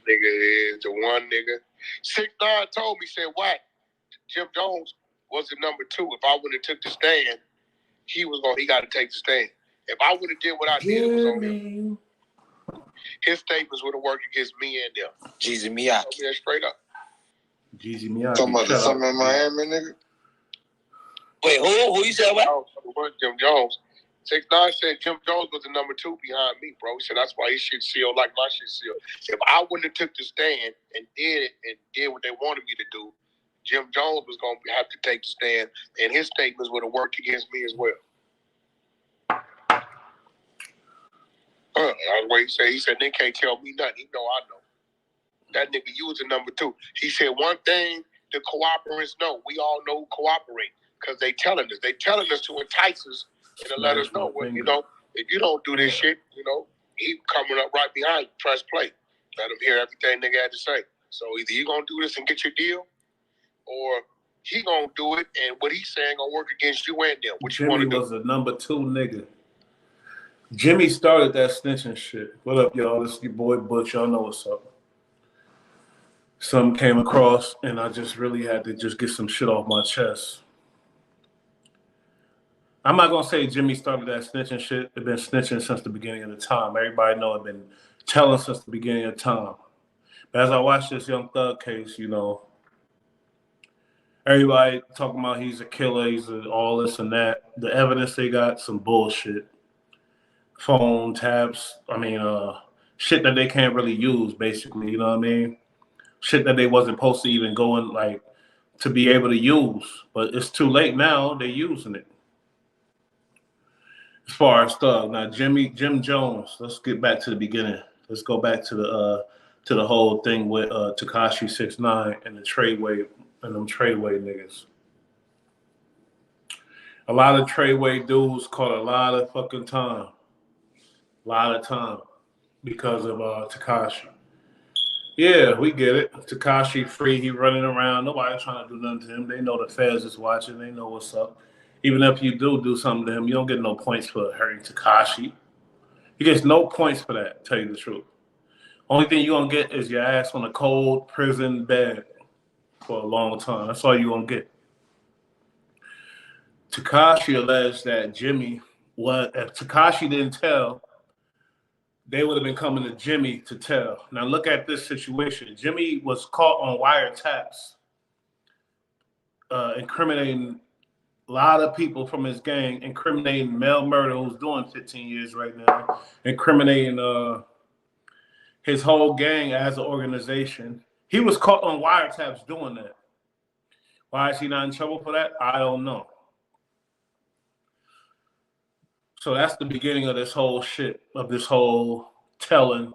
Nigga is the one nigga. 6ix9ine told me, said, what? Jim Jones was the number 2. If I would have took the stand, he got to take the stand. If I would have did what I did, it was on him. His statements would have worked against me and them. Jeezy Miyake. Yeah, straight up. Jeezy Miyake. Talking about something in Miami, nigga? Wait, who you said what? Jim Jones. 6ix9ine said Jim Jones was the number 2 behind me, bro. He said that's why his shit sealed like my shit sealed. If I wouldn't have took the stand and did what they wanted me to do, Jim Jones was going to have to take the stand, and his statements would have worked against me as well. That's what he said, they can't tell me nothing. He know I know. That nigga, you was the number 2. He said one thing the cooperants know. We all know who cooperate because they telling us. They telling us to entice us and to let us know what, you know, if you don't do this shit, you know, he coming up right behind you. Press play. Let him hear everything nigga had to say. So either you gonna do this and get your deal, or he gonna do it and what he's saying gonna work against you and them. What you want to do? Jimmy was the number 2 nigga. Jimmy started that snitching shit. What up, y'all? This is your boy Butch. Y'all know what's up. Something came across, and I just really had to just get some shit off my chest. I'm not going to say Jimmy started that snitching shit. They've been snitching since the beginning of the time. Everybody know I've been telling since the beginning of time. But as I watch this Young Thug case, you know, everybody talking about he's a killer, he's all this and that. The evidence they got, some bullshit. Phone taps, shit that they can't really use, basically, you know what I mean? Shit that they wasn't supposed to even go in, like, to be able to use. But it's too late now, they're using it. As far as Thug. Now, Jim Jones, let's get back to the beginning. Let's go back to the whole thing with Tekashi 6ix9ine and the Treyway and them Treyway niggas. A lot of Treyway dudes caught a lot of fucking time. A lot of time because of Tekashi. Yeah, we get it. Tekashi free, he running around. Nobody trying to do nothing to him. They know the feds is watching. They know what's up. Even if you do something to him, you don't get no points for hurting Tekashi. He gets no points for that, tell you the truth. Only thing you're going to get is your ass on a cold prison bed for a long time. That's all you're going to get. Tekashi alleged that Jimmy, if Tekashi didn't tell, they would have been coming to Jimmy to tell. Now look at this situation. Jimmy was caught on wiretaps, incriminating a lot of people from his gang, incriminating Mel Murder, who's doing 15 years right now, incriminating his whole gang as an organization. He was caught on wiretaps doing that. Why is he not in trouble for that? I don't know. So that's the beginning of this whole shit, of this whole telling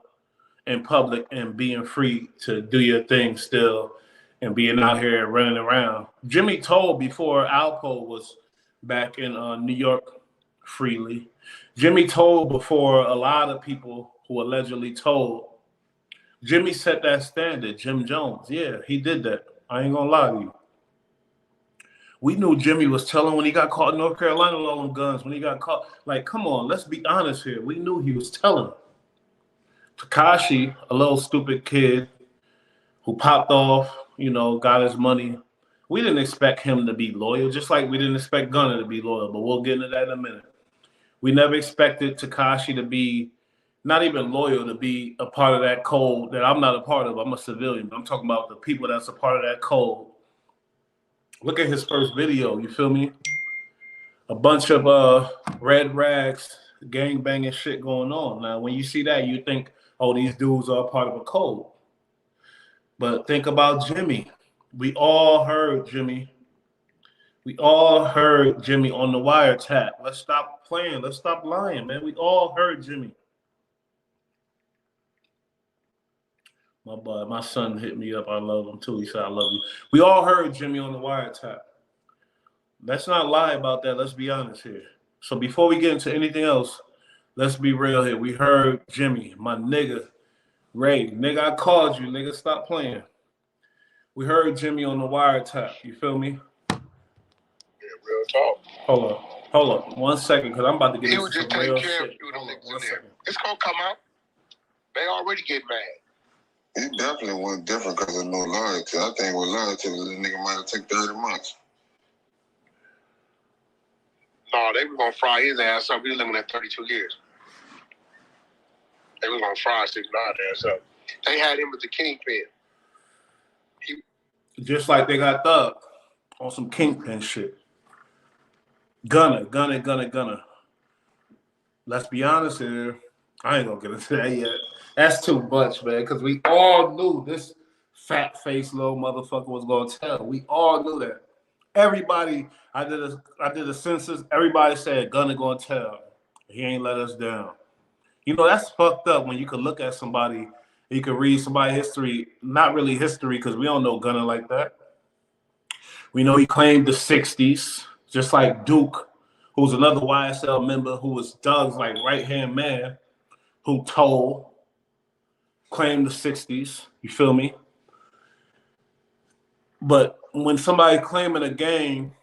in public and being free to do your thing still and being out here running around. Jimmy told before Alpo was back in New York freely. Jimmy told before a lot of people who allegedly told. Jimmy set that standard, Jim Jones. Yeah, he did that. I ain't gonna lie to you. We knew Jimmy was telling when he got caught in North Carolina with all them guns, when he got caught. Like, come on, let's be honest here. We knew he was telling. Tekashi, a little stupid kid who popped off, you know, got his money. We didn't expect him to be loyal, just like we didn't expect Gunna to be loyal, but we'll get into that in a minute. We never expected Tekashi to be not even loyal, to be a part of that code that I'm not a part of. I'm a civilian. I'm talking about the people that's a part of that code. Look at his first video, you feel me? A bunch of red rags, gang banging shit going on. Now, when you see that, you think, oh, these dudes are a part of a code. But think about Jimmy. We all heard Jimmy. We all heard Jimmy on the wiretap. Let's stop playing. Let's stop lying, man. We all heard Jimmy. My son hit me up. I love him too. He said, I love you. We all heard Jimmy on the wiretap. Let's not lie about that. Let's be honest here. So before we get into anything else, let's be real here. We heard Jimmy, my nigga, Ray. Nigga, I called you. Nigga, stop playing. We heard Jimmy on the wiretap. You feel me? Yeah, real talk. Hold up. 1 second, because I'm about to get into some real shit. It's going to come out. They already get mad. He definitely went different because of no loyalty. I think with loyalty, the nigga might have taken 30 months. No, they were gonna fry his ass up. We looking at 32 years. They were gonna fry his ass up. They had him as the kingpin. Just like they got Thug on some kingpin shit. Gunna. Let's be honest here. I ain't gonna get into that yet. That's too much, man, because we all knew this fat-faced little motherfucker was gonna tell. We all knew that. Everybody, I did a census, everybody said Gunna gonna tell. He ain't let us down. You know, that's fucked up when you could look at somebody, you could read somebody's history, not really history, because we don't know Gunna like that. We know he claimed the 60s, just like Duke, who's another YSL member who was Doug's like right-hand man, who claimed the 60s. You feel me? But when somebody claiming a gang,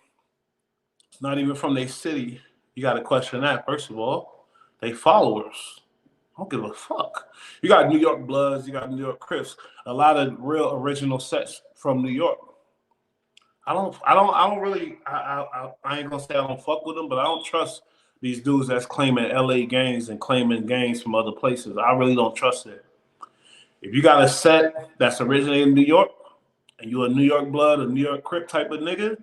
it's not even from their city, you got to question that, first of all. They followers. I don't give a fuck. You got New York Bloods, you got New York Crips, a lot of real original sets from New York. I ain't gonna say I don't fuck with them, but I don't trust these dudes that's claiming LA gangs and claiming gangs from other places. I really don't trust it. If you got a set that's originated in New York and you a New York Blood, a New York Crip type of nigga,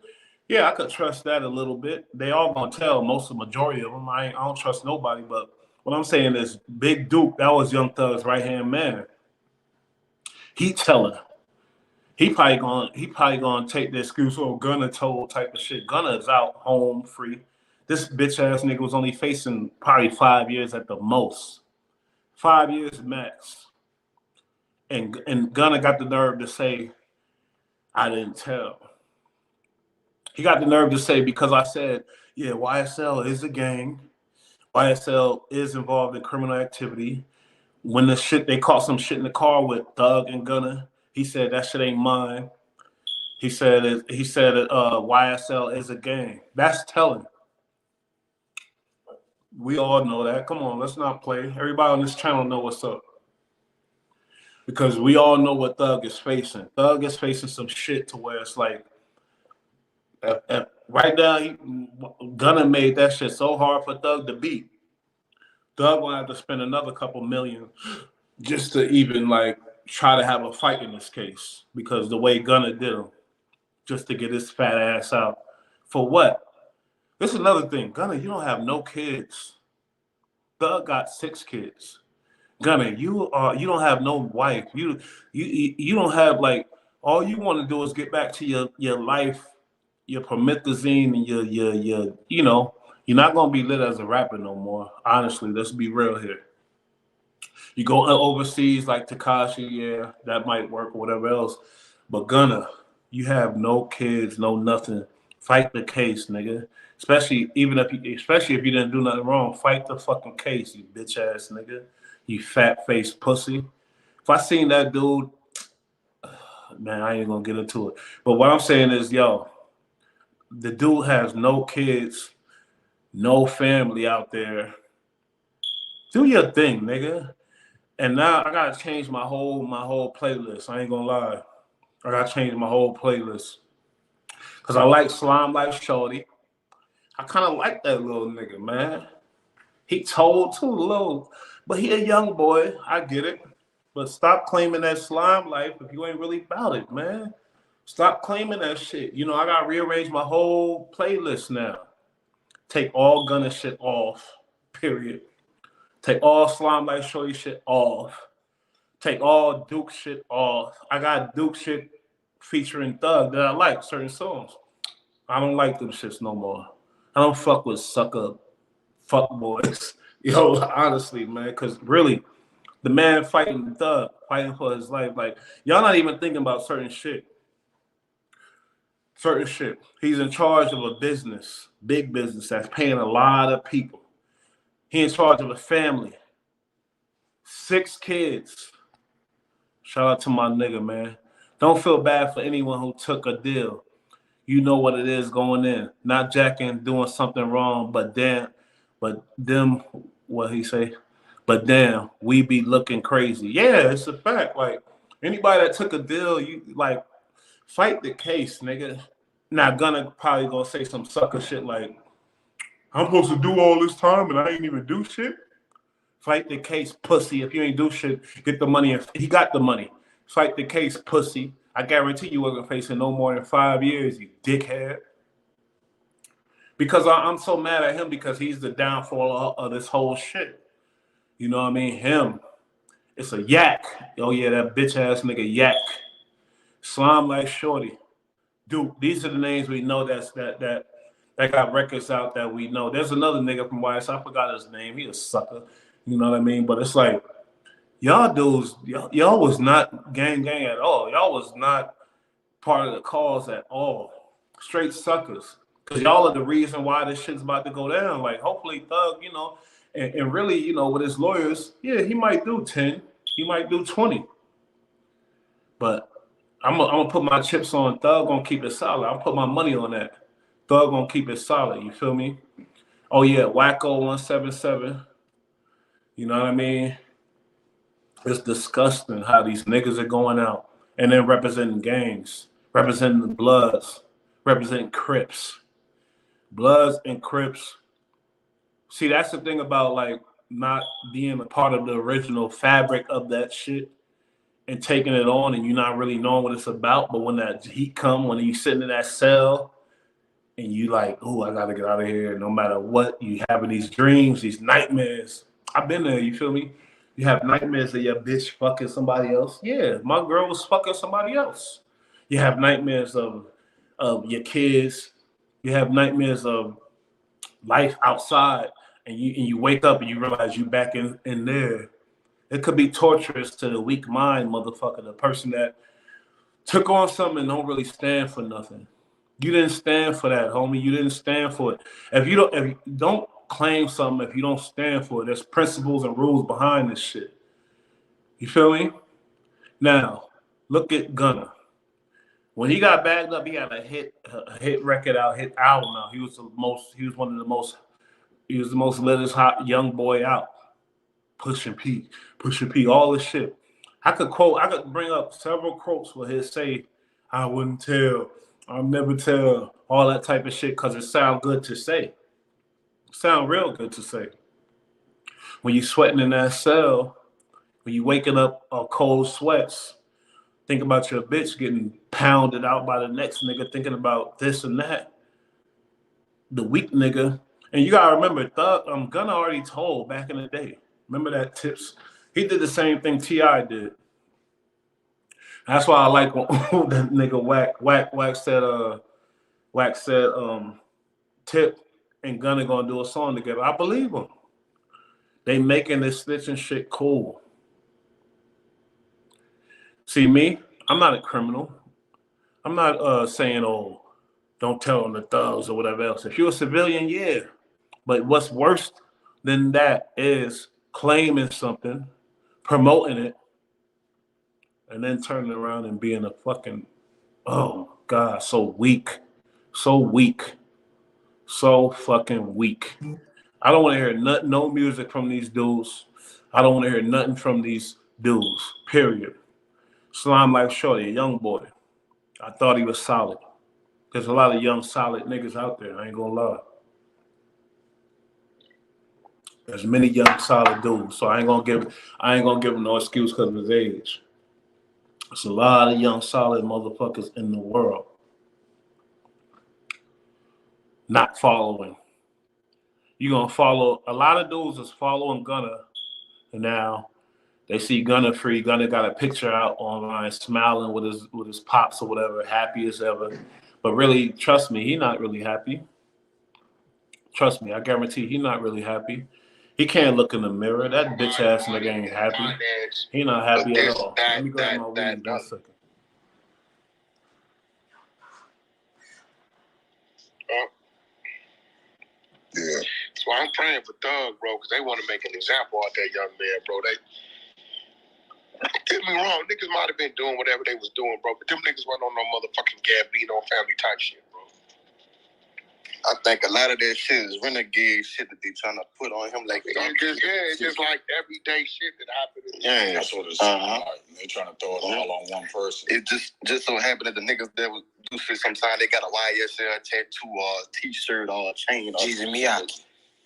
yeah, I could trust that a little bit. They all gonna tell, majority of them. I don't trust nobody, but what I'm saying is Big Duke, that was Young Thug's right-hand man. He telling. He probably gonna take the excuse or Gunna told type of shit. Gunna is out home free. This bitch ass nigga was only facing probably 5 years at the most. 5 years max. And Gunna got the nerve to say, I didn't tell. He got the nerve to say, because I said, yeah, YSL is a gang. YSL is involved in criminal activity. When they caught some shit in the car with Thug and Gunna, he said that shit ain't mine. He said YSL is a gang. That's telling. We all know that. Come on, let's not play. Everybody on this channel know what's up. Because we all know what Thug is facing. Thug is facing some shit to where it's like, right now, Gunna made that shit so hard for Thug to beat. Thug will have to spend another couple million just to even like try to have a fight in this case, because the way Gunna did him, just to get his fat ass out. For what? This is another thing. Gunna, you don't have no kids. Thug got 6 kids. Gunna, you don't have no wife. You don't have, like, all you want to do is get back to your life, your promethazine, and your you know, you're not gonna be lit as a rapper no more. Honestly, let's be real here. You go overseas like Tekashi, yeah, that might work or whatever else. But Gunna, you have no kids, no nothing. Fight the case, nigga. Especially if you didn't do nothing wrong. Fight the fucking case, you bitch ass nigga. You fat faced pussy. If I seen that dude, man, I ain't gonna get into it. But what I'm saying is, yo, the dude has no kids, no family out there. Do your thing, nigga. And now I gotta change my whole playlist. I ain't gonna lie. I gotta change my whole playlist. Cause I like Slime Life Shorty. I kind of like that little nigga, man. He told too little, but he a young boy. I get it. But stop claiming that Slime Life if you ain't really about it, man. Stop claiming that shit. You know, I gotta rearrange my whole playlist now. Take all Gunna shit off, period. Take all Slime Life Shorty shit off. Take all Duke shit off. I got Duke shit featuring Thug that I like, certain songs. I don't like them shits no more. I don't fuck with sucker fuck boys. Yo, honestly, man, because really, the man fighting Thug, fighting for his life, like, y'all not even thinking about certain shit. Certain shit. He's in charge of a business, big business that's paying a lot of people. He's in charge of a family. 6 kids. Shout out to my nigga, man. Don't feel bad for anyone who took a deal. You know what it is going in. Not jacking, doing something wrong, but what he say? But damn, we be looking crazy. Yeah, it's a fact. Like, Anybody that took a deal, you like fight the case, nigga. Now Gunna probably gonna say some sucker shit like, I'm supposed to do all this time and I ain't even do shit. Fight the case, pussy. If you ain't do shit, get the money. He got the money. Fight the case, pussy. I guarantee you wasn't facing no more than 5 years, you dickhead. Because I'm so mad at him because he's the downfall of this whole shit. You know what I mean? Him. It's a yak. Oh yeah, that bitch ass nigga yak. Slime like Shorty. Dude, these are the names we know that got records out that we know. There's another nigga from YS. I forgot his name. He a sucker. You know what I mean? But it's like y'all dudes, y'all was not gang at all. Y'all was not part of the cause at all. Straight suckers. Because y'all are the reason why this shit's about to go down. Like, hopefully Thug, you know, and really, you know, with his lawyers, yeah, he might do 10. He might do 20. But I'm gonna put my chips on Thug gonna keep it solid. I'll put my money on that. Thug gonna keep it solid. You feel me? Oh yeah, Wacko 177. You know what I mean? It's disgusting how these niggas are going out and then representing gangs, representing the Bloods, representing Crips. Bloods and Crips. See, that's the thing about like not being a part of the original fabric of that shit and taking it on and you're not really knowing what it's about. But when that heat come, when you sitting in that cell and you like, oh, I gotta get out of here. No matter what, you having these dreams, these nightmares. I've been there, you feel me? You have nightmares of your bitch fucking somebody else. Yeah, my girl was fucking somebody else. You have nightmares of your kids. You have nightmares of life outside, and you wake up and you realize you back in there. It could be torturous to the weak mind, motherfucker, the person that took on something and don't really stand for nothing. You didn't stand for that, homie. You didn't stand for it. If you don't claim something, if you don't stand for it, there's principles and rules behind this shit. You feel me? Now, look at Gunna. When he got bagged up, he had a hit record out, hit album out. He was the most latest hot young boy out. Pushing P, all this shit. I could bring up several quotes where he'd say, I wouldn't tell, I'll never tell, all that type of shit, because it sound good to say. It sound real good to say. When you sweating in that cell, when you waking up cold sweats, think about your bitch getting pounded out by the next nigga, thinking about this and that. The weak nigga. And you gotta remember, Gunna already told back in the day. Remember that Tips? He did the same thing T.I. did. That's why I like when that nigga Wack said Tip and Gunna gonna do a song together. I believe him. They making this snitching shit cool. See me, I'm not a criminal. I'm not saying, oh, don't tell on the thugs or whatever else. If you're a civilian, yeah. But what's worse than that is claiming something, promoting it, and then turning around and being a fucking, oh God, so weak. So weak. So fucking weak. I don't want to hear no music from these dudes. I don't want to hear nothing from these dudes, period. Slime like Shorty, a young boy. I thought he was solid. There's a lot of young, solid niggas out there. I ain't gonna lie. There's many young, solid dudes. So I ain't gonna give him no excuse because of his age. There's a lot of young, solid motherfuckers in the world not following. You gonna follow a lot of dudes is following Gunna, and now they see Gunna free. Gunna got a picture out online, smiling with his pops or whatever, happy as ever. But really, trust me, he not really happy. Trust me, I guarantee he not really happy. He can't look in the mirror. That bitch ass nigga ain't happy. He not happy at all. Let me grab my weed 1 second. Yeah. So I'm praying for Thug, bro, because they want to make an example out that young man, bro. They get me wrong, niggas might have been doing whatever they was doing, bro, but them niggas weren't on no motherfucking Gambino family type shit, bro. I think a lot of that shit is renegade shit that they trying to put on him. Like, it's just like everyday shit that happens. Yeah, that's what it's like. They trying to throw it all on one person. It just so happened that the niggas that would do shit sometimes they got a YSL tattoo or a t-shirt or a chain or Jeezy Miyake.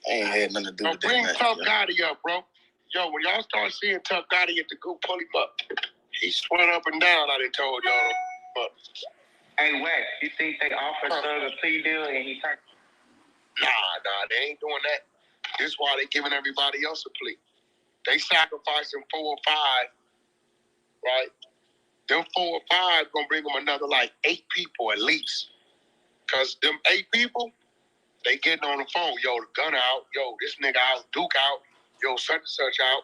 Ain't had nothing to do with that. Bring Tough Gotti up, bro. Yo, when y'all start seeing Tough Gotti at the go pull him up. He sweat up and down, I done told y'all. But hey, Wax, you think they offered Thug a plea deal and he turned? Nah, they ain't doing that. This is why they giving everybody else a plea. They sacrificing 4 or 5, right? Them 4 or 5 gonna bring them another like 8 people at least. Cause them 8 people, they getting on the phone. Yo, the Gunna out. Yo, this nigga out. Duke out. Yo, such and such out.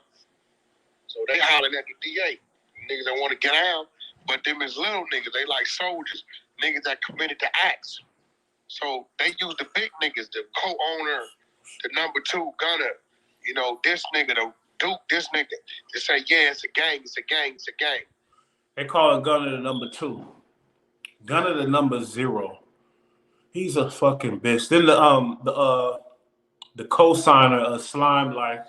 So they hollering at the DA. Niggas that want to get out, but them is little niggas. They like soldiers. Niggas that committed to acts. So they use the big niggas, the co-owner, the number 2 Gunna, you know, this nigga, the Duke, this nigga, to say, yeah, it's a gang, it's a gang, it's a gang. They call it Gunna the number 2. Gunna the number 0. He's a fucking bitch. Then the co-signer of Slime Life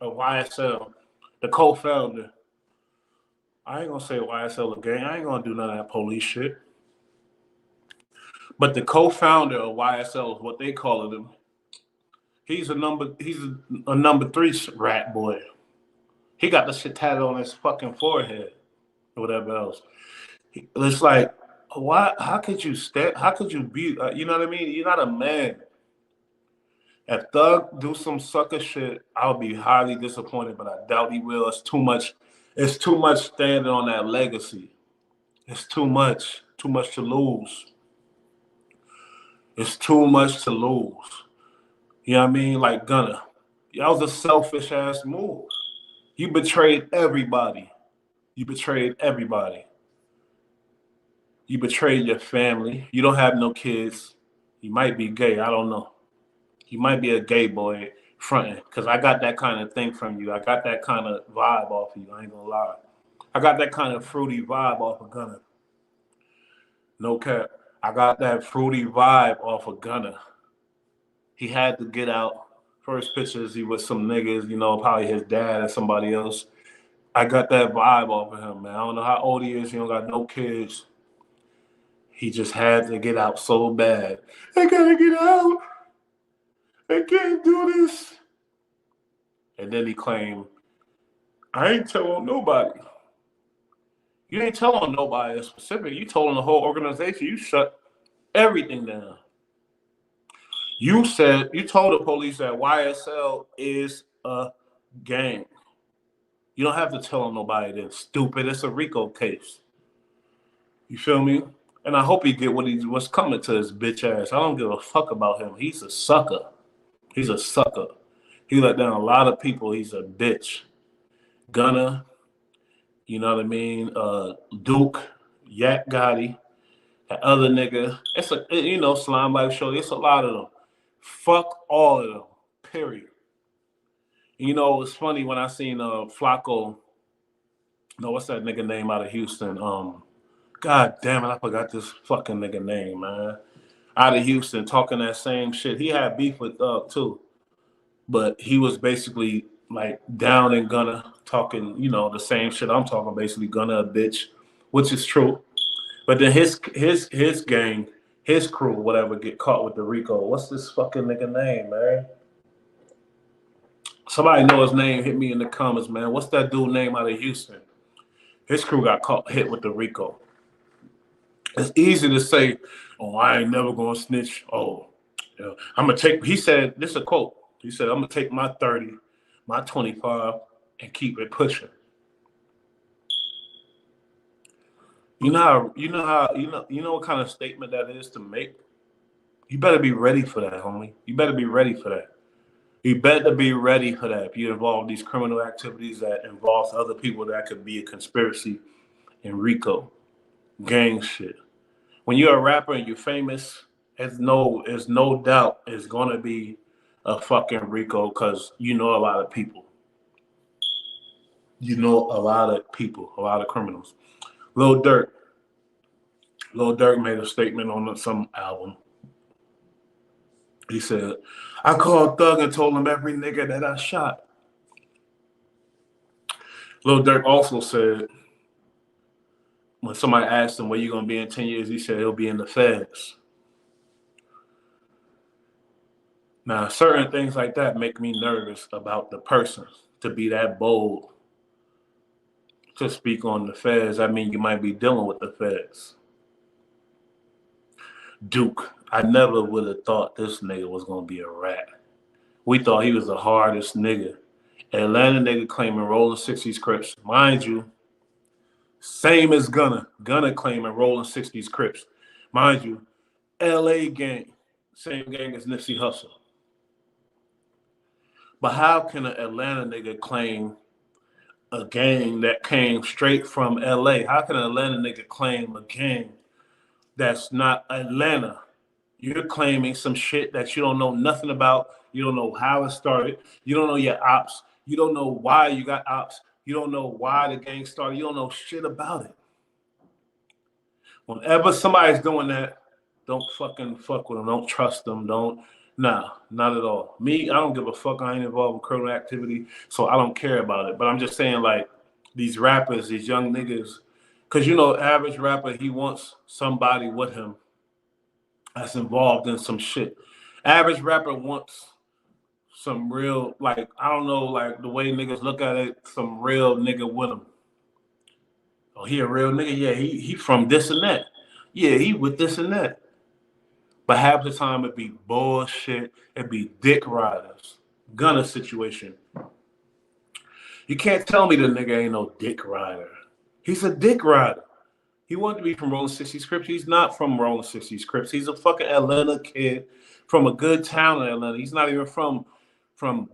of YSL, the co-founder. I ain't gonna say YSL a gang. I ain't gonna do none of that police shit. But the co-founder of YSL is what they call him. He's a number 3 rat boy. He got the shit tatted on his fucking forehead or whatever else. It's like, why? How could you step? How could you be? You know what I mean? You're not a man. If Thug do some sucker shit, I'll be highly disappointed, but I doubt he will. It's too much. It's too much standing on that legacy. It's too much. Too much to lose. It's too much to lose. You know what I mean? Like Gunna. That was a selfish ass move. You betrayed everybody. You betrayed everybody. You betrayed your family. You don't have no kids. You might be gay. I don't know. You might be a gay boy fronting. Because I got that kind of thing from you. I got that kind of vibe off of you. I ain't going to lie. I got that kind of fruity vibe off of Gunna. No cap. I got that fruity vibe off of Gunna. He had to get out. First pictures, he was some niggas, you know, probably his dad or somebody else. I got that vibe off of him, man. I don't know how old he is. He don't got no kids. He just had to get out so bad. I gotta get out. I can't do this. And then he claimed, I ain't telling nobody. You ain't telling nobody specific. You told the whole organization. You shut everything down. You told the police that YSL is a gang. You don't have to tell nobody that's stupid. It's a Rico case. You feel me? And I hope he get what's coming to his bitch ass. I don't give a fuck about him. He's a sucker. He's a sucker. He let down a lot of people. He's a bitch. Gunna, you know what I mean? Duke, Yak Gotti, that other nigga. It's a, you know, Slime Life Show. It's a lot of them. Fuck all of them. Period. You know, it's funny when I seen Flacco. No, what's that nigga name out of Houston? God damn it, I forgot this fucking nigga name, man. Out of Houston, talking that same shit. He had beef with Thug too, but he was basically like down in Gunna, talking, you know, the same shit I'm talking. Basically, Gunna a bitch, which is true. But then his gang, his crew, whatever, get caught with the Rico. What's this fucking nigga name, man? Somebody know his name, hit me in the comments, man. What's that dude name out of Houston? His crew got hit with the Rico. It's easy to say, oh, I ain't never gonna snitch. Oh, yeah. I'm gonna take, he said, this is a quote. He said, I'm gonna take my 30, my 25, and keep it pushing. You know what kind of statement that is to make? You better be ready for that, homie. You better be ready for that. You better be ready for that. If you involve these criminal activities that involves other people, that could be a conspiracy in Rico, gang shit. When you're a rapper and you're famous, there's no doubt it's gonna be a fucking Rico, because you know a lot of people. You know a lot of people, a lot of criminals. Lil Durk. Lil Durk made a statement on some album. He said, I called Thug and told him every nigga that I shot. Lil Durk also said, when somebody asked him, where you going to be in 10 years, he said he'll be in the feds. Now, certain things like that make me nervous about the person to be that bold to speak on the feds. I mean, you might be dealing with the feds. Duke, I never would have thought this nigga was going to be a rat. We thought he was the hardest nigga. Atlanta nigga claiming rolling 60s Crips. Mind you, same as Gunna. Gunna claiming rolling 60s Crips. Mind you, LA gang, same gang as Nipsey Hussle. But how can an Atlanta nigga claim a gang that came straight from LA? How can an Atlanta nigga claim a gang that's not Atlanta? You're claiming some shit that you don't know nothing about. You don't know how it started. You don't know your ops. You don't know why you got ops. You don't know why the gang started. You don't know shit about it. Whenever somebody's doing that, don't fucking fuck with them. Don't trust them. Nah, not at all. Me, I don't give a fuck. I ain't involved in criminal activity, so I don't care about it. But I'm just saying, like, these rappers, these young niggas, because, you know, average rapper, he wants somebody with him that's involved in some shit. Average rapper wants some real, like, I don't know, like, the way niggas look at it, some real nigga with him. Oh, he a real nigga? Yeah, he from this and that. Yeah, he with this and that. But half the time it be bullshit. It be dick riders. Gunna situation. You can't tell me the nigga ain't no dick rider. He's a dick rider. He wanted to be from Rolling 60s Crips. He's not from Rolling 60s Crips. He's a fucking Atlanta kid from a good town in Atlanta. He's not even from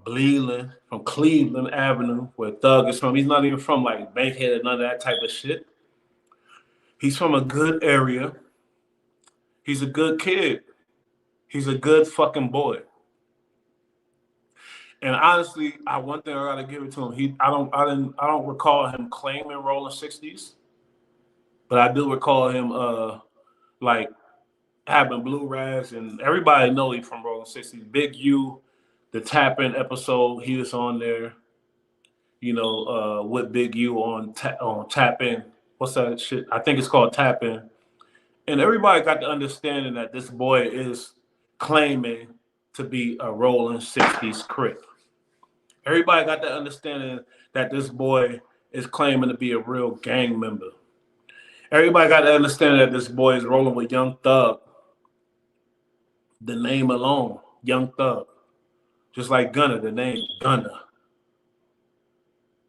Bleeland, from Cleveland Avenue, where Thug is from. He's not even from like Bankhead and none of that type of shit. He's from a good area. He's a good kid. He's a good fucking boy. And honestly, one thing I gotta give it to him. I don't recall him claiming Rolling 60s, but I do recall him like having blue rags, and everybody know he from Rolling 60s. Big U, the Tap In episode, he was on there. You know, with Big U on Tap In. What's that shit? I think it's called Tap In. And everybody got the understanding that this boy is claiming to be a Rolling 60s Crip. Everybody got the understanding that this boy is claiming to be a real gang member. Everybody got the understanding that this boy is rolling with Young Thug. The name alone, Young Thug. Just like Gunna, the name Gunna.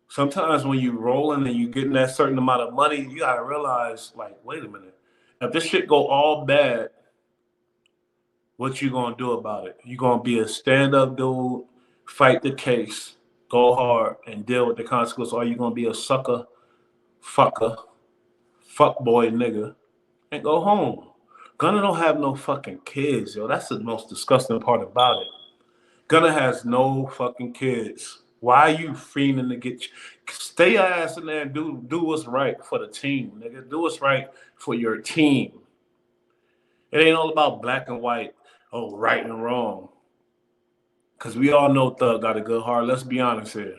Sometimes when you rolling and you getting that certain amount of money, you gotta realize, like, wait a minute. If this shit go all bad, what you gonna do about it? You gonna be a stand-up dude, fight the case, go hard, and deal with the consequences, or you gonna be a sucker, fucker, fuckboy nigga, and go home? Gunna don't have no fucking kids, yo. That's the most disgusting part about it. Gunna has no fucking kids. Why are you fiending to get? Stay your ass in there and do what's right for the team, nigga. Do what's right for your team. It ain't all about black and white, oh, right and wrong. Because we all know Thug got a good heart. Let's be honest here.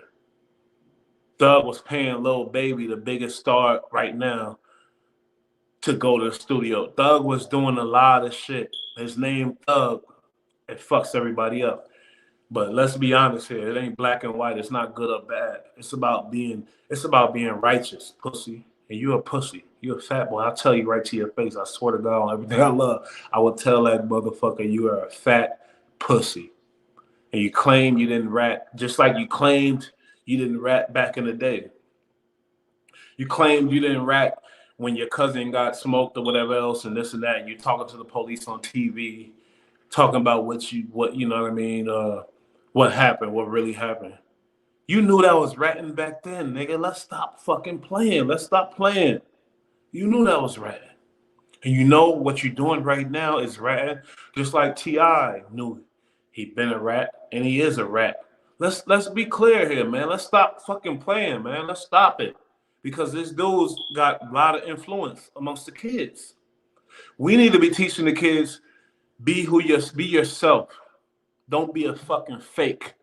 Thug was paying Lil Baby, the biggest star right now, to go to the studio. Thug was doing a lot of shit. His name Thug, it fucks everybody up. But let's be honest here. It ain't black and white. It's not good or bad. It's about being righteous, pussy. And you're a pussy. You're a fat boy. I'll tell you right to your face. I swear to God on everything I love. I will tell that motherfucker you are a fat pussy. And you claim you didn't rat, just like you claimed you didn't rat back in the day. You claimed you didn't rat when your cousin got smoked or whatever else and this and that. And you're talking to the police on TV, talking about what you know what I mean, what happened, what really happened. You knew that was ratting back then, nigga. Let's stop fucking playing. Let's stop playing. You knew that was ratting. And you know what you're doing right now is ratting, just like T.I. knew he been a rat and he is a rat. Let's be clear here, man. Let's stop fucking playing, man. Let's stop it. Because this dude's got a lot of influence amongst the kids. We need to be teaching the kids, be yourself. Don't be a fucking fake.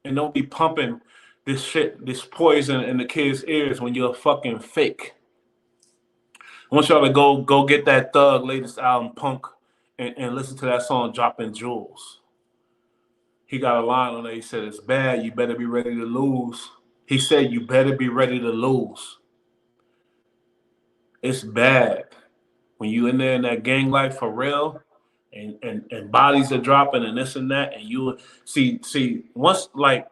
And don't be pumping this shit, this poison in the kids' ears when you're a fucking fake. I want y'all to go get that Thug latest album, Punk, and listen to that song, Dropping Jewels. He got a line on there. He said, it's bad. You better be ready to lose. He said, you better be ready to lose. It's bad. When you in there in that gang life for real, and bodies are dropping and this and that, and you see once like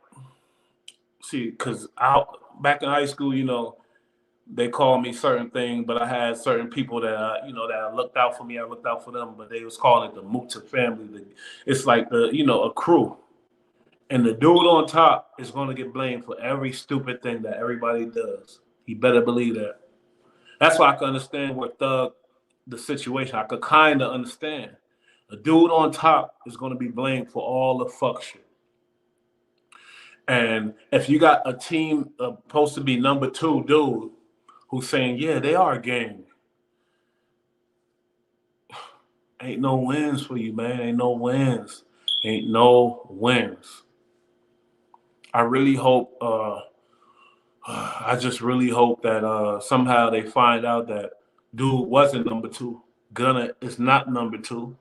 because back in high school, you know, they called me certain things, but I had certain people that you know, that looked out for me. I looked out for them, but they was calling it the Muta family. It's like a crew, and the dude on top is going to get blamed for every stupid thing that everybody does. He better believe that. That's why I can understand where Thug, the situation. I could kind of understand. A dude on top is going to be blamed for all the fuck shit. And if you got a team supposed to be number 2 dude who's saying, yeah, they are a gang, ain't no wins for you, man. Ain't no wins. Ain't no wins. I really hope, I just really hope that somehow they find out that dude wasn't number 2. Gunna is not number 2.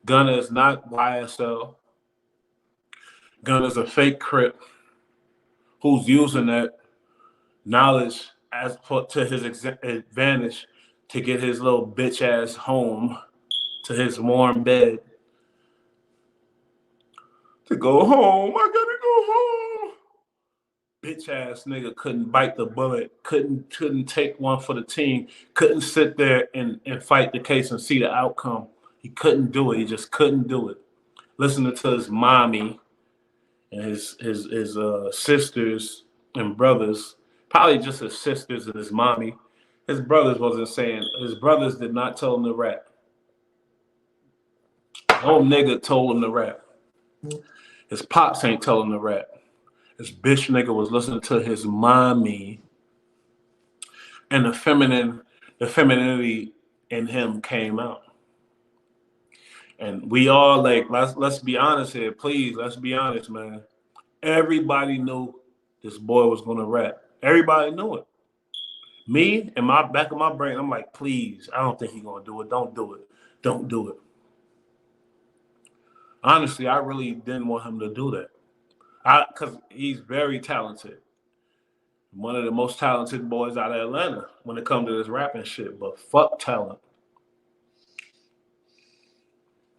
Gunna is not YSL. Gunna's a fake Crip who's using that knowledge to his advantage to get his little bitch ass home to his warm bed. To go home, I gotta go home. Bitch ass nigga couldn't bite the bullet, couldn't take one for the team, couldn't sit there and fight the case and see the outcome. He couldn't do it. He just couldn't do it. Listening to his mommy and his sisters and brothers, probably just his sisters and his mommy. His brothers wasn't saying. His brothers did not tell him to rap. No nigga told him to rap. His pops ain't telling him to rap. This bitch nigga was listening to his mommy, and the femininity in him came out. And we all like, let's be honest here, please. Let's be honest, man. Everybody knew this boy was gonna rap. Everybody knew it. Me, in my back of my brain, I'm like, please, I don't think he's gonna do it. Don't do it. Don't do it. Honestly, I really didn't want him to do that. Because he's very talented. One of the most talented boys out of Atlanta when it comes to this rapping shit. But fuck talent.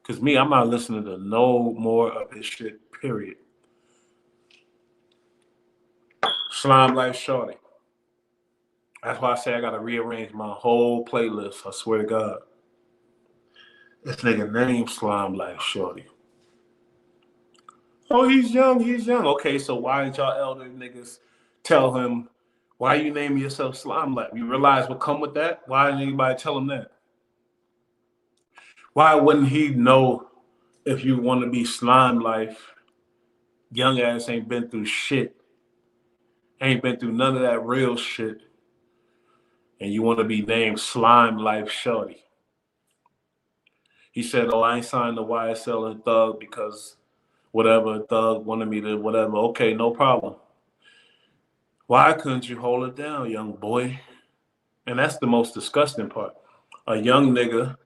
Because me, I'm not listening to no more of his shit, period. Slime Life Shorty. That's why I say I got to rearrange my whole playlist. I swear to God. This nigga named Slime Life Shorty. Oh, he's young. He's young. Okay, so why did y'all elder niggas tell him, why you name yourself Slime Life? You realize what come with that? Why didn't anybody tell him that? Why wouldn't he know if you want to be Slime Life? Young ass ain't been through shit. Ain't been through none of that real shit. And you want to be named Slime Life Shorty. He said, oh, I ain't signed the YSL and Thug because whatever, Thug wanted me to whatever. Okay, no problem. Why couldn't you hold it down, young boy? And that's the most disgusting part. A young nigga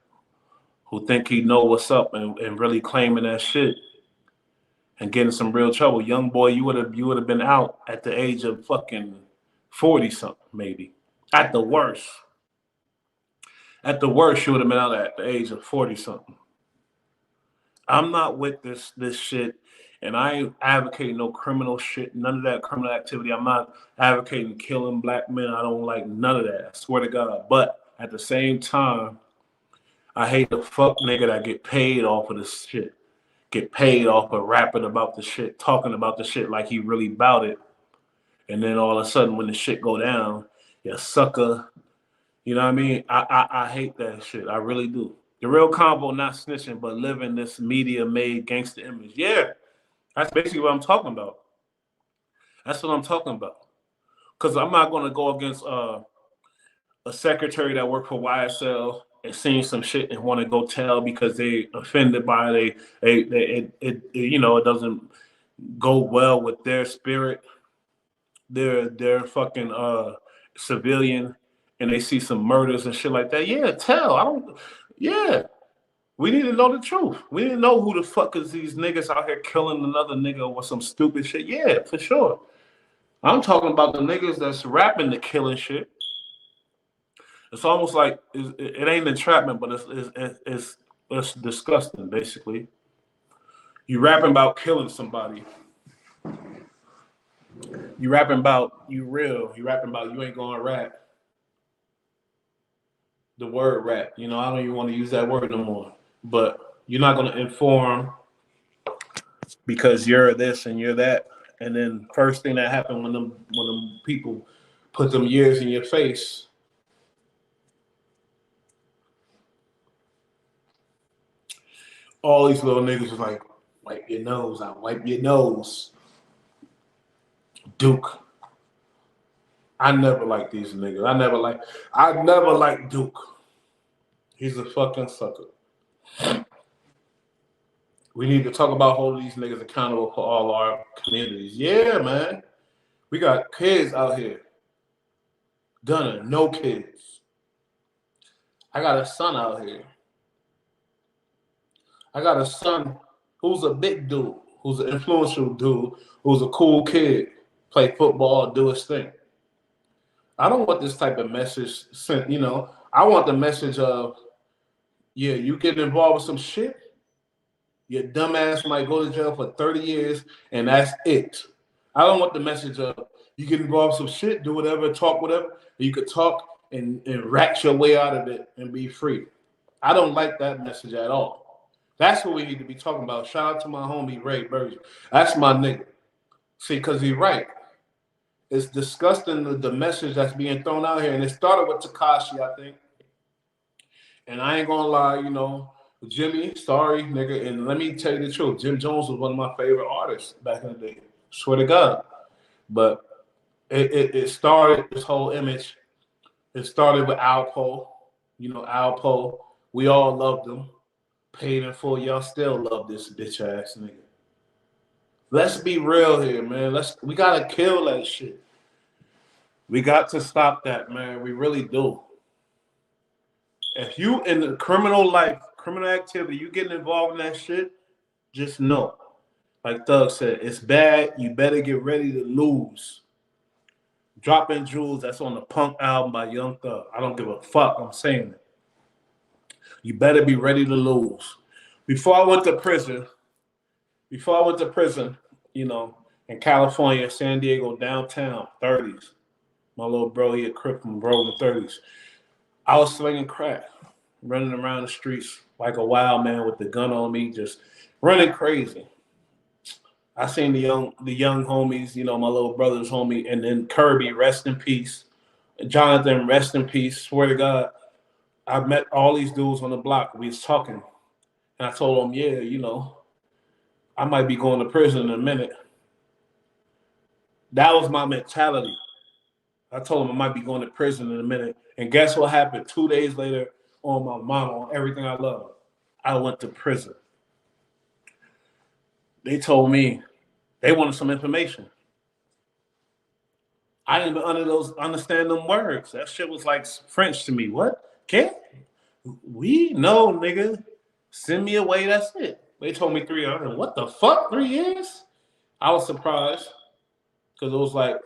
who think he know what's up and really claiming that shit and getting some real trouble. Young boy, you would have been out at the age of fucking 40-something, maybe. At the worst. At the worst, you would have been out at the age of 40-something. I'm not with this shit, and I ain't advocating no criminal shit, none of that criminal activity. I'm not advocating killing black men. I don't like none of that. I swear to God. But at the same time, I hate the fuck nigga that get paid off of this shit. Get paid off of rapping about the shit, talking about the shit like he really about it. And then all of a sudden when the shit go down, you sucker. You know what I mean? I hate that shit. I really do. The real combo, not snitching, but living this media-made gangster image. Yeah, that's basically what I'm talking about. That's what I'm talking about. Because I'm not going to go against a secretary that worked for YSL and seen some shit and want to go tell because they offended by it doesn't go well with their spirit. They're fucking civilian, and they see some murders and shit like that. Yeah, tell. I don't. Yeah, we need to know the truth. We need to know who the fuck is these niggas out here killing another nigga with some stupid shit. Yeah, for sure. I'm talking about the niggas that's rapping the killing shit. It's almost like it ain't entrapment, but it's disgusting. Basically, you rapping about killing somebody. You rapping about you real. You rapping about you ain't gonna rap. The word rap. You know, I don't even want to use that word no more. But you're not gonna inform because you're this and you're that. And then first thing that happened when them people put them years in your face. All these little niggas was like, wipe your nose out, wipe your nose. Duke. I never liked these niggas. I never liked Duke. He's a fucking sucker. We need to talk about holding these niggas accountable for all our communities. Yeah, man. We got kids out here. Gunna, no kids. I got a son out here. I got a son who's a big dude, who's an influential dude, who's a cool kid, play football, do his thing. I don't want this type of message sent, you know. I want the message of, yeah, you get involved with some shit, your dumb ass might go to jail for 30 years, and that's it. I don't want the message of, you get involved with some shit, do whatever, talk whatever, you could talk and rat your way out of it and be free. I don't like that message at all. That's what we need to be talking about. Shout out to my homie, Ray Burge. That's my nigga. See, because he's right. It's disgusting the message that's being thrown out here. And it started with Tekashi, I think. And I ain't gonna lie, you know, Jimmy, sorry, nigga. And let me tell you the truth. Jim Jones was one of my favorite artists back in the day. Swear to God. But it started, this whole image, it started with Alpo. You know, Alpo. We all loved him. Paid in full. Y'all still love this bitch ass nigga. Let's be real here, man. We gotta kill that shit. We got to stop that, man. We really do. If you in the criminal life, criminal activity, you getting involved in that shit, just know. Like Thug said, it's bad. You better get ready to lose. Dropping Jewels, that's on the Punk album by Young Thug. I don't give a fuck. I'm saying it. You better be ready to lose. Before I went to prison, you know, in California, San Diego, downtown, 30s. My little bro, he a crip from bro in the 30s. I was slinging crack, running around the streets like a wild man with the gun on me, just running crazy. I seen the young homies, you know, my little brother's homie, and then Kirby, rest in peace. Jonathan, rest in peace. Swear to God, I met all these dudes on the block. We was talking, and I told them, yeah, you know, I might be going to prison in a minute. That was my mentality. I told him I might be going to prison in a minute. And guess what happened? 2 days later, on my mama, on everything I love, I went to prison. They told me they wanted some information. I didn't even understand them words. That shit was like French to me. What? Can't? We? No, nigga. Send me away, that's it. They told me 3 years. What the fuck? 3 years? I was surprised because it was like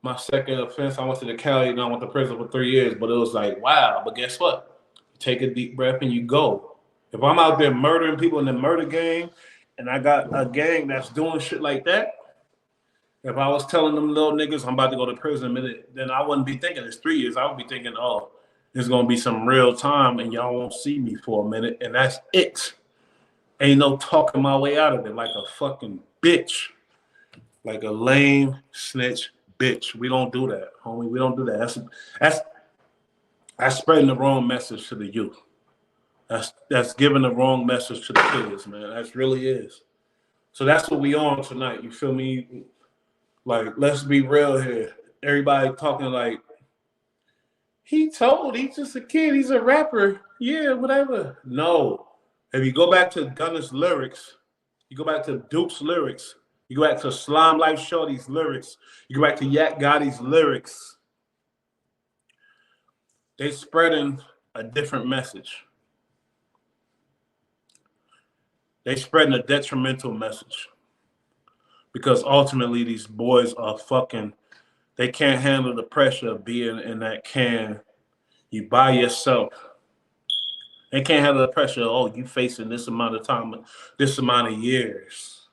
my second offense. I went to the Cali and I went to prison for 3 years. But it was like, wow. But guess what? You take a deep breath and you go. If I'm out there murdering people in the murder gang and I got a gang that's doing shit like that, if I was telling them little niggas I'm about to go to prison in a minute, then I wouldn't be thinking it's 3 years. I would be thinking, oh, there's going to be some real time and y'all won't see me for a minute. And that's it. Ain't no talking my way out of it like a fucking bitch. Like a lame snitch bitch. We don't do that, homie. We don't do that. That's spreading the wrong message to the youth. That's giving the wrong message to the kids, man. That really is. So that's what we on tonight. You feel me? Like, let's be real here. Everybody talking like He's just a kid. He's a rapper. Yeah, whatever. No. If you go back to Gunna's lyrics, you go back to Duke's lyrics, you go back to Slime Life Shorty's lyrics, you go back to Yak Gotti's lyrics, they spreading a different message. They spreading a detrimental message. Because ultimately these boys are fucking, they can't handle the pressure of being in that can. You by yourself. They can't handle the pressure of, oh, you facing this amount of time, this amount of years.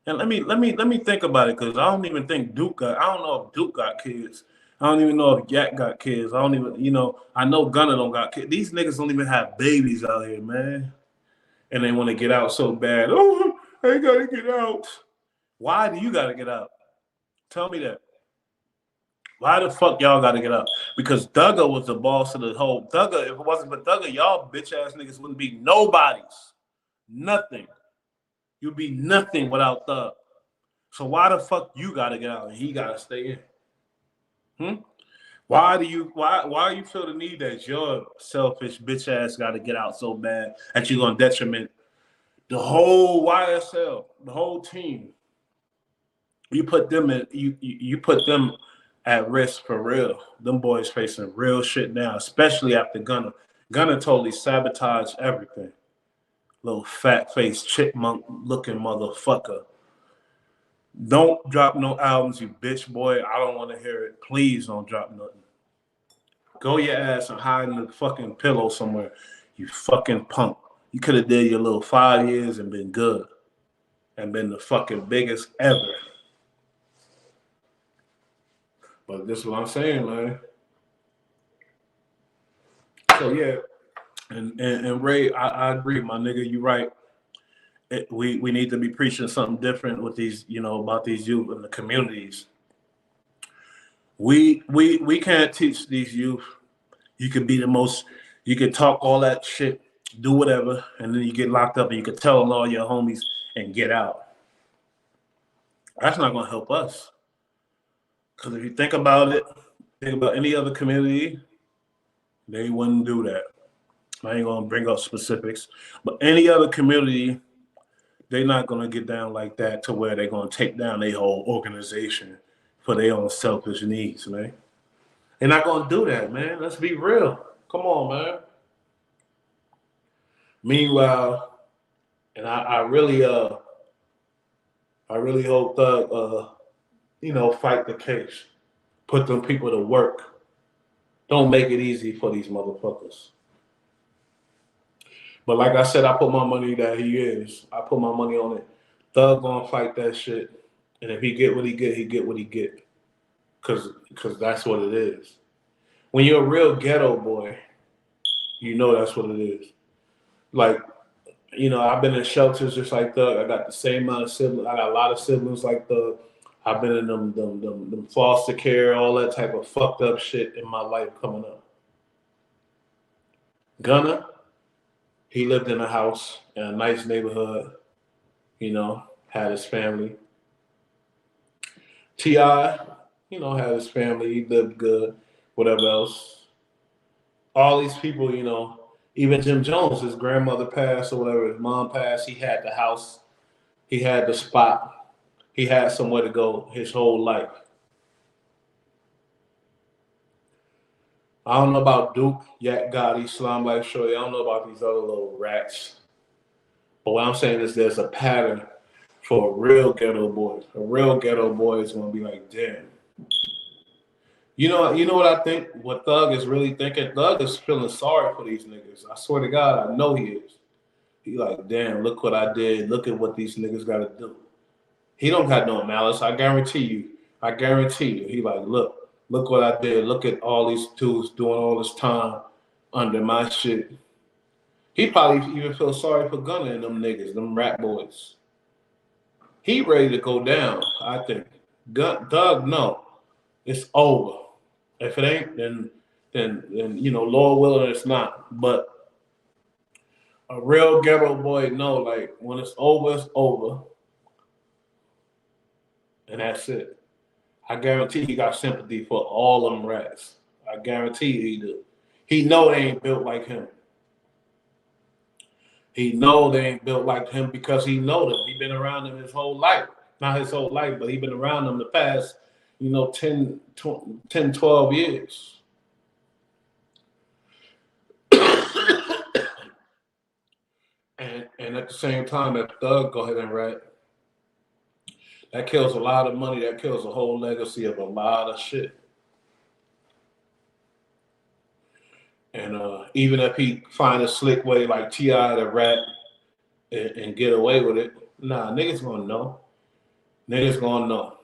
And let me think about it, because I don't even think I don't know if Duke got kids. I don't even know if Yak got kids. I don't even, I know Gunna don't got kids. These niggas don't even have babies out here, man. And they want to get out so bad. Oh, I gotta get out. Why do you gotta get out? Tell me that. Why the fuck y'all gotta get out? Because Thugger was the boss of the whole. Thugger, if it wasn't for Thugger, y'all bitch ass niggas wouldn't be nobodies. Nothing. You'd be nothing without Thug. So why the fuck you gotta get out and he gotta stay in? Why do you feel the need that your selfish bitch ass gotta get out so bad that you're gonna detriment the whole YSL, the whole team? You put them at risk for real. Them boys facing real shit now, especially after Gunna. Gunna totally sabotaged everything. Little fat-faced chipmunk looking motherfucker. Don't drop no albums, you bitch boy. I don't want to hear it. Please don't drop nothing. Go your ass and hide in the fucking pillow somewhere. You fucking punk. You could have did your little 5 years and been good. And been the fucking biggest ever. But this is what I'm saying, man. So yeah. And Ray, I agree, my nigga. You right. We need to be preaching something different with these, about these youth in the communities. We can't teach these youth. You can be the most, you can talk all that shit, do whatever, and then you get locked up and you can tell all your homies and get out. That's not gonna help us. Because if you think about any other community, they wouldn't do that. I ain't gonna bring up specifics, but any other community, they're not gonna get down like that to where they're gonna take down their whole organization for their own selfish needs, man. They're not gonna do that, man. Let's be real. Come on, man. Meanwhile, and I really hope Thug fight the case. Put them people to work. Don't make it easy for these motherfuckers. But like I said, I put my money that he is. I put my money on it. Thug gonna fight that shit. And if he get what he get what he get. Cause that's what it is. When you're a real ghetto boy, you know that's what it is. Like, I've been in shelters just like Thug. I got the same amount of siblings. I got a lot of siblings like Thug. I've been in them foster care, all that type of fucked up shit in my life coming up. Gunna, he lived in a house in a nice neighborhood, had his family. T.I., had his family, he lived good, whatever else. All these people, even Jim Jones, his grandmother passed or whatever, his mom passed, he had the house, he had the spot. He had somewhere to go his whole life. I don't know about Duke, Yak Gotti, Slime Life Shorty. I don't know about these other little rats. But what I'm saying is there's a pattern for a real ghetto boy. A real ghetto boy is going to be like, damn. You know what I think? What Thug is really thinking? Thug is feeling sorry for these niggas. I swear to God, I know he is. He like, damn, look what I did. Look at what these niggas got to do. He don't got no malice. I guarantee you. He like, look what I did. Look at all these dudes doing all this time under my shit. He probably even feels sorry for Gunna and them niggas, them rap boys. He ready to go down, I think. Doug, no. It's over. If it ain't, then Lord willing, it's not. But a real ghetto boy, no, like when it's over, it's over. And that's it. I guarantee he got sympathy for all them rats. I guarantee you he do. He know they ain't built like him. He know they ain't built like him because he know them. He been around them his whole life. Not his whole life, but he been around them the past, 10, 12 years. And at the same time, that Thug go ahead and rat. That kills a lot of money. That kills a whole legacy of a lot of shit. And even if he find a slick way like T.I. to rap and get away with it, nah, niggas gonna know. Niggas gonna know.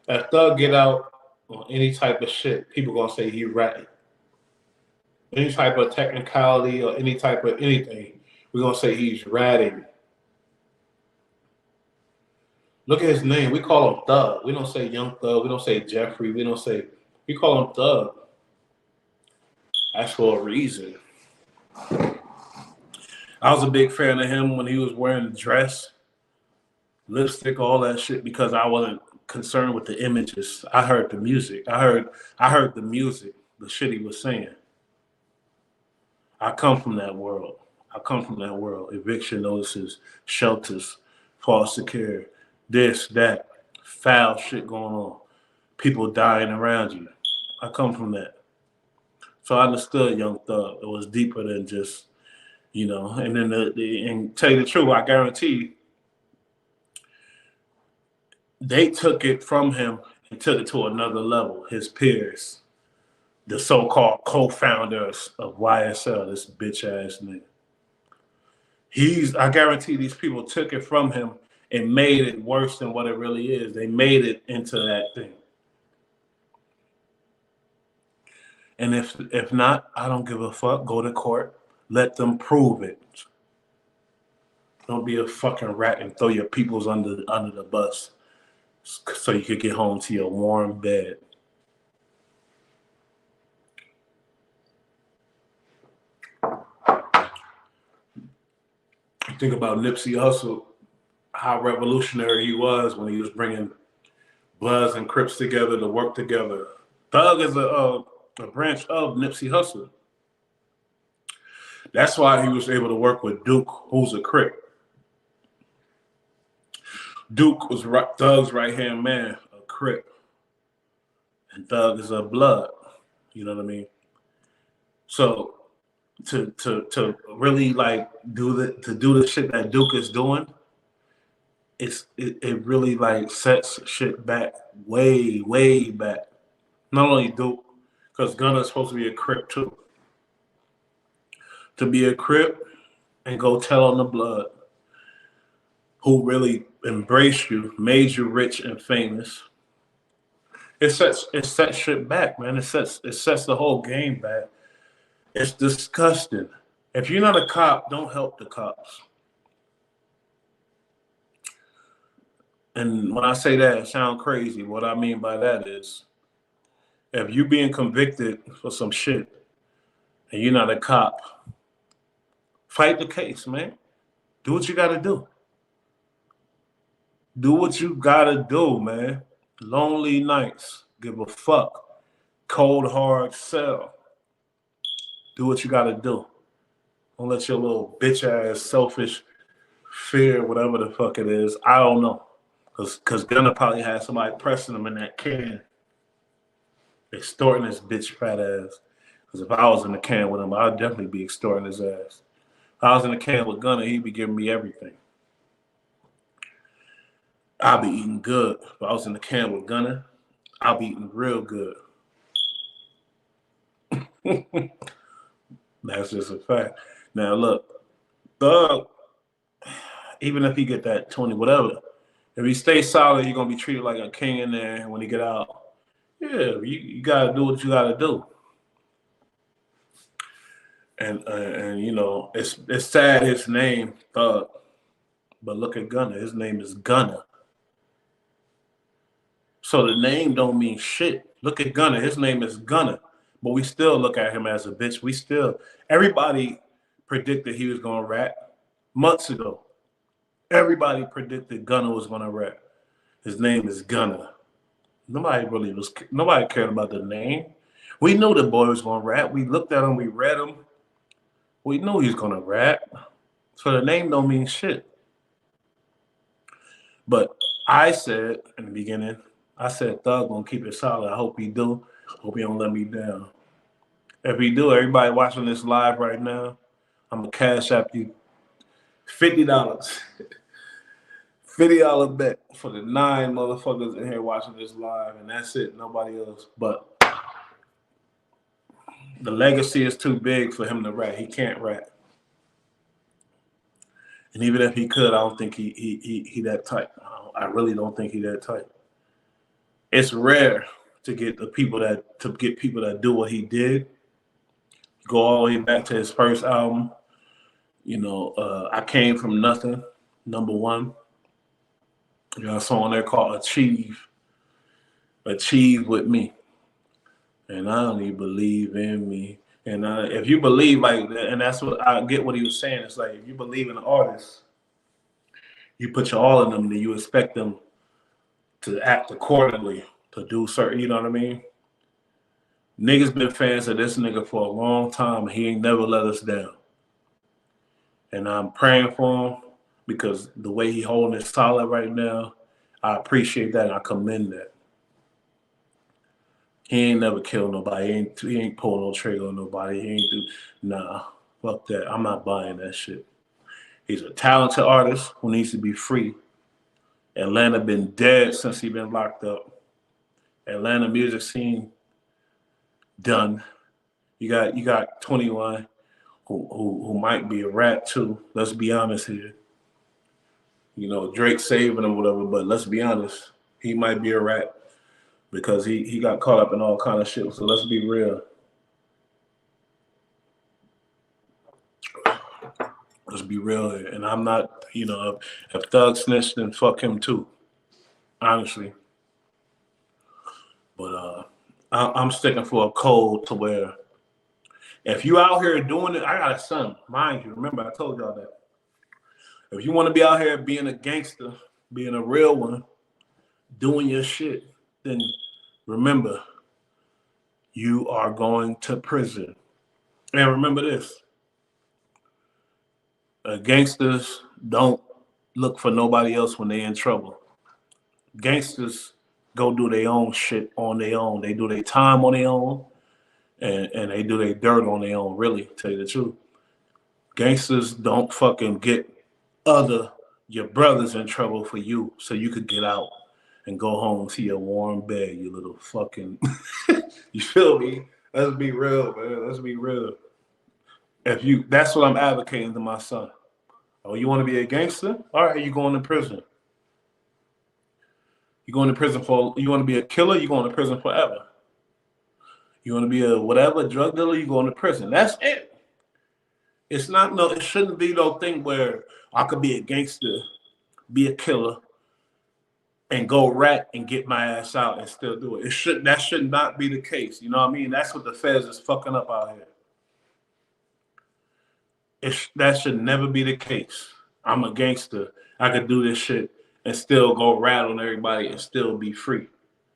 If Thug get out on any type of shit, people gonna say he ratted. Any type of technicality or any type of anything, we're gonna say he's ratting. Look at his name. We call him Thug. We don't say Young Thug. We don't say Jeffrey. We call him Thug. That's for a reason. I was a big fan of him when he was wearing the dress, lipstick, all that shit, because I wasn't concerned with the images. I heard the music. I heard the music, the shit he was saying. I come from that world. Eviction notices, shelters, foster care, this, that, foul shit going on. People dying around you. I come from that. So I understood Young Thug. It was deeper than just, and then and tell you the truth, I guarantee they took it from him and took it to another level. His peers, the so-called co-founders of YSL, this bitch ass nigga. I guarantee these people took it from him and made it worse than what it really is. They made it into that thing. And if not, I don't give a fuck. Go to court. Let them prove it. Don't be a fucking rat and throw your peoples under the bus so you could get home to your warm bed. Think about Nipsey Hussle, how revolutionary he was when he was bringing Bloods and Crips together to work together. Thug is a branch of Nipsey Hussle. That's why he was able to work with Duke, who's a Crip. Duke was Thug's right-hand man, a Crip. And Thug is a Blood. You know what I mean? So to really like do the shit that Duke is doing, it really like sets shit back way back. Not only Duke, because Gunna is supposed to be a Crip too. To be a Crip and go tell on the Blood, who really embraced you, made you rich and famous. It sets shit back, man. It sets the whole game back. It's disgusting. If you're not a cop, don't help the cops. And when I say that, it sounds crazy. What I mean by that is, if you're being convicted for some shit and you're not a cop, fight the case, man. Do what you gotta do. Do what you gotta do, man. Lonely nights. Give a fuck. Cold, hard cell. Do what you gotta do. Don't let your little bitch ass selfish fear, whatever the fuck it is. I don't know. Because Gunna probably had somebody pressing him in that can. Extorting his bitch fat ass. Because if I was in the can with him, I'd definitely be extorting his ass. If I was in the can with Gunna, he'd be giving me everything. I'll be eating good. If I was in the can with Gunna, I'll be eating real good. That's just a fact. Now look, Thug, even if he get that 20, whatever, if he stays solid, you're gonna be treated like a king in there. And when he get out, yeah, you gotta do what you gotta do. And it's sad his name Thug, but look at Gunna. His name is Gunna. So the name don't mean shit. Look at Gunna. His name is Gunna. But we still look at him as a bitch. Everybody predicted he was going to rap months ago. Everybody predicted Gunna was going to rap. His name is Gunna. Nobody cared about the name. We knew the boy was gonna rap. We looked at him, we read him. We knew he was gonna rap. So the name don't mean shit. But I said in the beginning, I said Thug gonna keep it solid. I hope he do. Hope he don't let me down. If he do, everybody watching this live right now, I'm gonna cash app you $50. $50 bet for the 9 motherfuckers in here watching this live, and that's it. Nobody else. But the legacy is too big for him to rap. He can't rap. And even if he could, I don't think he that type. I really don't think he that type. It's rare to get people that do what he did. Go all the way back to his first album. You know, I Came From Nothing, #1. You got a song on there called Achieve. Achieve with me. And I only believe in me. And if you believe like that, and that's what I get what he was saying. It's like if you believe in an artist, you put your all in them, then you expect them to act accordingly, to do certain, you know what I mean? Niggas been fans of this nigga for a long time, and he ain't never let us down. And I'm praying for him because the way he holding it solid right now, I appreciate that and I commend that. He ain't never killed nobody. He ain't pulling no trigger on nobody. He ain't nah, fuck that. I'm not buying that shit. He's a talented artist who needs to be free. Atlanta been dead since he been locked up. Atlanta music scene done. You got 21 who might be a rat too. Let's be honest here. You know, Drake saving him, whatever, but let's be honest. He might be a rat because he got caught up in all kind of shit. So let's be real. Let's be real here. And I'm not, you know, if Thug snitched, then fuck him too. Honestly. But I'm sticking for a code to where if you out here doing it, I got a son, mind you. Remember, I told y'all that. If you want to be out here being a gangster, being a real one, doing your shit, then remember, you are going to prison. And remember this. Gangsters don't look for nobody else when they're in trouble. Gangsters go do their own shit on their own. They do their time on their own, and they do their dirt on their own, really, tell you the truth. Gangsters don't fucking get your brothers in trouble for you so you could get out and go home to your warm bed, you little fucking... You feel me? Let's be real, man. Let's be real. That's what I'm advocating to my son. Oh, you want to be a gangster? All right, you going to prison. You going to prison you want to be a killer? You going to prison forever. You want to be a whatever drug dealer? You going to prison. That's it. It's not it shouldn't be no thing where I could be a gangster, be a killer, and go rat and get my ass out and still do it. That should not be the case. You know what I mean? That's what the feds is fucking up out here. That should never be the case. I'm a gangster. I could do this shit and still go rat on everybody and still be free.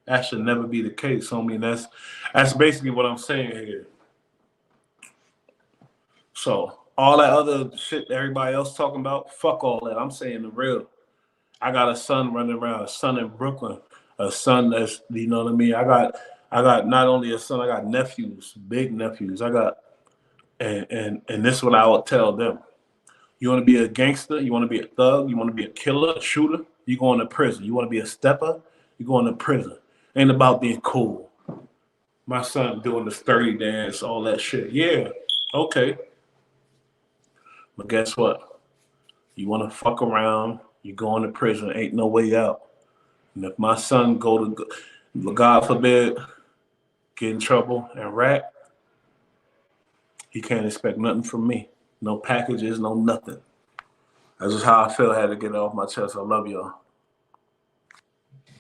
That should never be the case. I mean, that's basically what I'm saying here. So all that other shit that everybody else talking about, fuck all that. I'm saying the real. I got a son running around, a son in Brooklyn, a son that's, you know what I mean? I got not only a son, I got nephews, big nephews. And this is what I would tell them. You want to be a gangster, you want to be a thug, you want to be a killer, a shooter, you going to prison. You want to be a stepper, you going to prison. Ain't about being cool. My son doing the sturdy dance, all that shit. Yeah, okay. But guess what? You want to fuck around, you going to prison, ain't no way out. And if my son God forbid, get in trouble and rat, he can't expect nothing from me. No packages, no nothing. That's just how I feel. I had to get it off my chest. I love y'all.